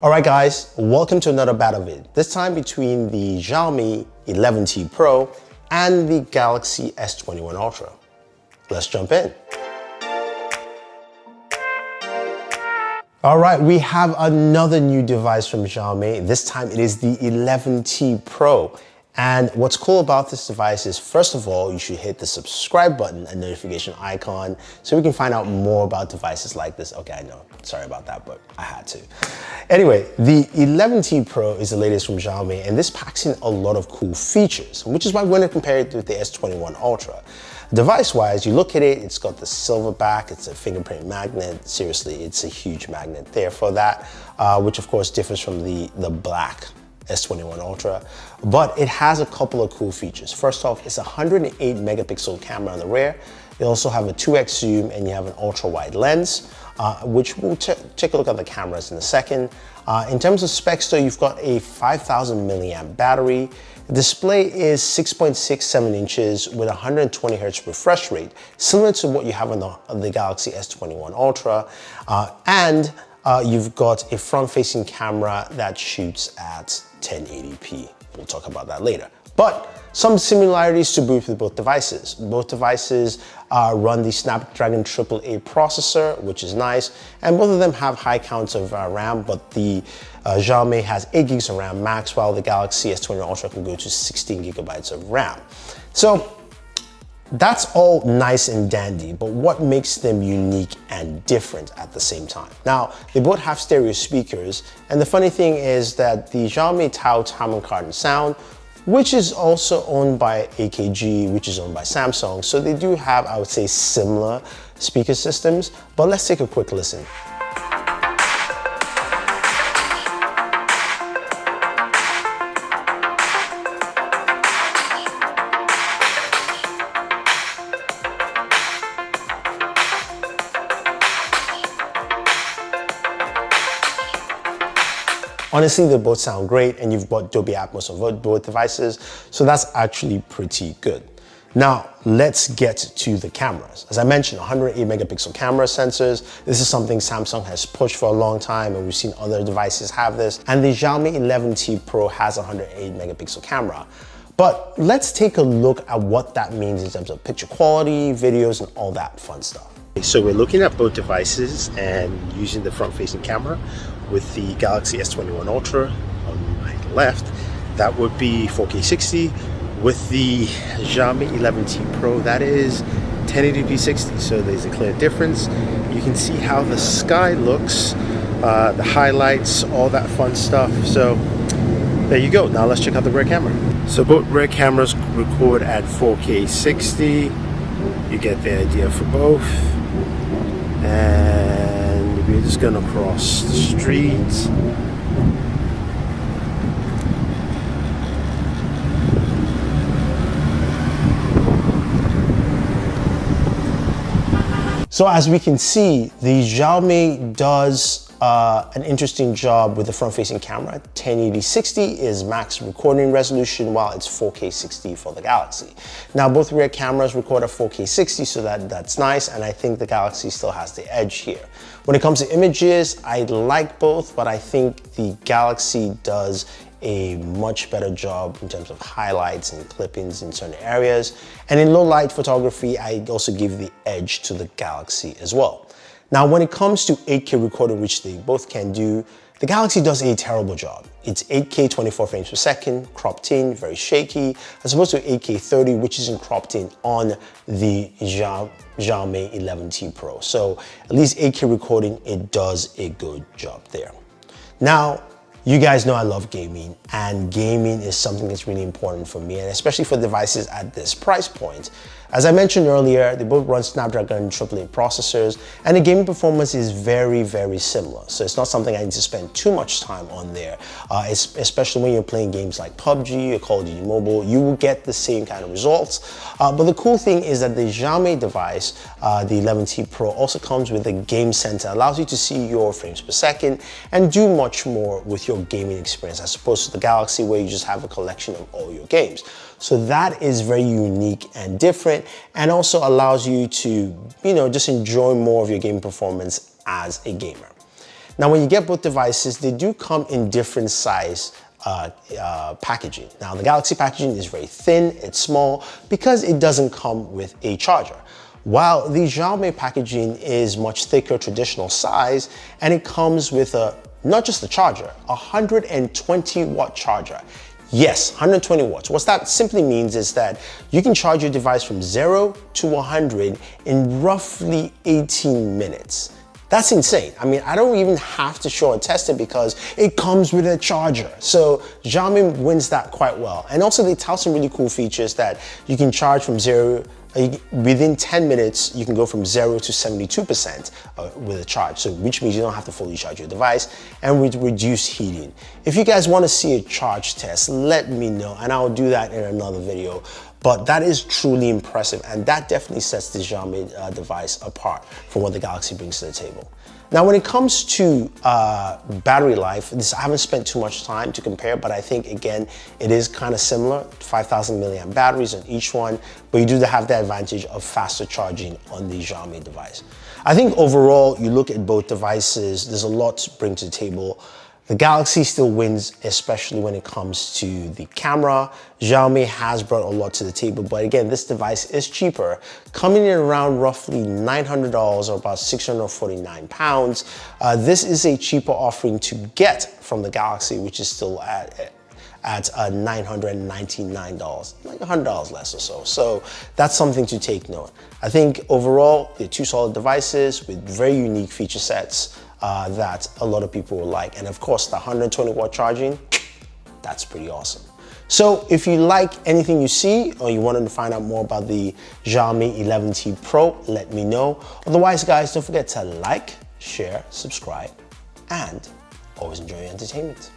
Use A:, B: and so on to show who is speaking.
A: Alright guys, welcome to another battle vid, this time between the Xiaomi 11T Pro and the Galaxy S21 Ultra. Let's jump in. Alright, we have another new device from Xiaomi. This time it is the 11T Pro. And what's cool about this device is, first of all, you should hit the subscribe button and notification icon so we can find out more about devices like this. Okay, I know, sorry about that, but I had to. Anyway, the 11T Pro is the latest from Xiaomi, and this packs in a lot of cool features, which is why we're going to compare it with the S21 Ultra. Device-wise, you look at it, it's got the silver back, it's a fingerprint magnet. Seriously, it's a huge magnet there for that, which of course differs from the black S21 Ultra, but it has a couple of cool features. First off, it's a 108 megapixel camera on the rear. You also have a 2x zoom and you have an ultra wide lens, which we'll take a look at the cameras in a second. In terms of specs though, you've got a 5000 milliamp battery. The display is 6.67 inches with 120 Hz refresh rate, similar to what you have on the Galaxy S21 Ultra. You've got a front-facing camera that shoots at 1080p. We'll talk about that later. But some similarities to boot with both devices. Both devices run the Snapdragon AAA processor, which is nice, and both of them have high counts of RAM, but the Xiaomi has 8 gigs of RAM max, while the Galaxy S21 Ultra can go to 16 gigabytes of RAM. So that's all nice and dandy, but what makes them unique and different at the same time? Now, they both have stereo speakers, and the funny thing is that the Xiaomi touts Harman Kardon sound, which is also owned by AKG, which is owned by Samsung. So they do have, I would say, similar speaker systems, but let's take a quick listen. Honestly, they both sound great, and you've got Dolby Atmos on both devices, so that's actually pretty good. Now, let's get to the cameras. As I mentioned, 108 megapixel camera sensors. This is something Samsung has pushed for a long time, and we've seen other devices have this. And the Xiaomi 11T Pro has a 108 megapixel camera. But let's take a look at what that means in terms of picture quality, videos, and all that fun stuff. So we're looking at both devices and using the front-facing camera. With the Galaxy S21 Ultra on my left, that would be 4K 60. With the Xiaomi 11T Pro, that is 1080p 60. So there's a clear difference. You can see how the sky looks, the highlights, all that fun stuff. So there you go. Now let's check out the rear camera. So both rear cameras record at 4K 60. You get the idea for both. And we're just gonna cross the street. So as we can see, the Xiaomi does an interesting job with the front-facing camera. 1080-60 is max recording resolution, while it's 4K 60 for the Galaxy. Now, both rear cameras record at 4K 60, so that's nice, and I think the Galaxy still has the edge here. When it comes to images, I like both, but I think the Galaxy does a much better job in terms of highlights and clippings in certain areas. And in low light photography, I also give the edge to the Galaxy as well. Now, when it comes to 8K recording, which they both can do, the Galaxy does a terrible job. It's 8K 24 frames per second, cropped in, very shaky, as opposed to 8K 30, which isn't cropped in on the Xiaomi 11T Pro. So at least 8K recording, it does a good job there. Now, you guys know I love gaming, and gaming is something that's really important for me, and especially for devices at this price point. As I mentioned earlier, they both run Snapdragon AAA processors, and the gaming performance is very, very similar. So it's not something I need to spend too much time on there, especially when you're playing games like PUBG or Call of Duty Mobile. You will get the same kind of results. But the cool thing is that the Xiaomi device, the 11T Pro, also comes with a game center, allows you to see your frames per second and do much more with your gaming experience, as opposed to the Galaxy, where you just have a collection of all your games. So that is very unique and different, and also allows you to, just enjoy more of your game performance as a gamer. Now, when you get both devices, they do come in different size packaging. Now, the Galaxy packaging is very thin, it's small, because it doesn't come with a charger. While the Xiaomi packaging is much thicker, traditional size, and it comes with not just a charger, a 120-watt charger. Yes, 120 watts. What that simply means is that you can charge your device from 0 to 100 in roughly 18 minutes. That's insane. I mean, I don't even have to show and test it because it comes with a charger. So Xiaomi wins that quite well. And also they tout some really cool features that you can charge from within 10 minutes, you can go from 0 to 72% with a charge. So which means you don't have to fully charge your device, and with reduced heating. If you guys want to see a charge test, let me know and I'll do that in another video. But that is truly impressive, and that definitely sets the Xiaomi device apart from what the Galaxy brings to the table. Now, when it comes to battery life, I haven't spent too much time to compare, but I think, again, it is kind of similar, 5,000 milliamp batteries on each one, but you do have the advantage of faster charging on the Xiaomi device. I think overall, you look at both devices, there's a lot to bring to the table. The Galaxy still wins, especially when it comes to the camera. Xiaomi has brought a lot to the table, but again, this device is cheaper, coming in around roughly $900 or about 649 pounds. This is a cheaper offering to get from the Galaxy, which is still at $999, like $100 less or so. So that's something to take note. I think overall, they're two solid devices with very unique feature sets that a lot of people will like. And of course, the 120-watt charging, that's pretty awesome. So if you like anything you see or you wanted to find out more about the Xiaomi 11T Pro, let me know. Otherwise, guys, don't forget to like, share, subscribe, and always enjoy your entertainment.